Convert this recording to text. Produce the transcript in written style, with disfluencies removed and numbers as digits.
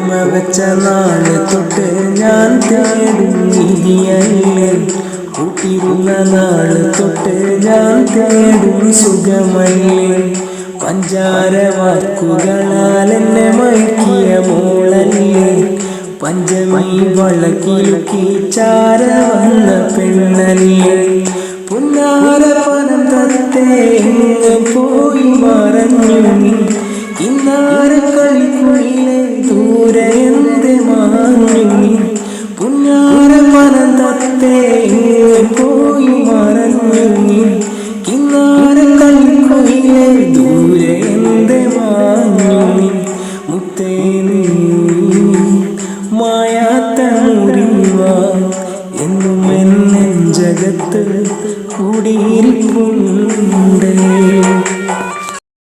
ഉമ്മ വെച്ച നാള് തൊട്ട് ഞാൻ തേടും നീതിയല്ലേ. കൂട്ടിരുന്ന നാള് തൊട്ട് ഞാൻ തേടും സുഖമല്ലേ. പഞ്ചാര വാക്കുകളാൽ എന്നെ മയക്കിയ മോളല്ലേ. പഞ്ചമി വളക്കിലുക്കി ചാര വന്ന പെണ്ണല്ലേ. പുന്നാര പനം തത്തേ പോയി മറഞ്ഞു നീ. കിന്നാര കളിക്കുയിലെ ദൂരെ എന്ത് മാഞ്ഞു നീ. പുന്നാര പനം തത്തേ പോയി മറഞ്ഞു നീ. കിന്നാര കളിക്കുയിലെ ദൂരെ എന്ത് മാഞ്ഞു നീ. മുത്തേ നീ മായാത്ത മുറിവാ എന്നും എന്നെ ജഗത്ത് കൂടിയിരിപ്പുണ്ട്.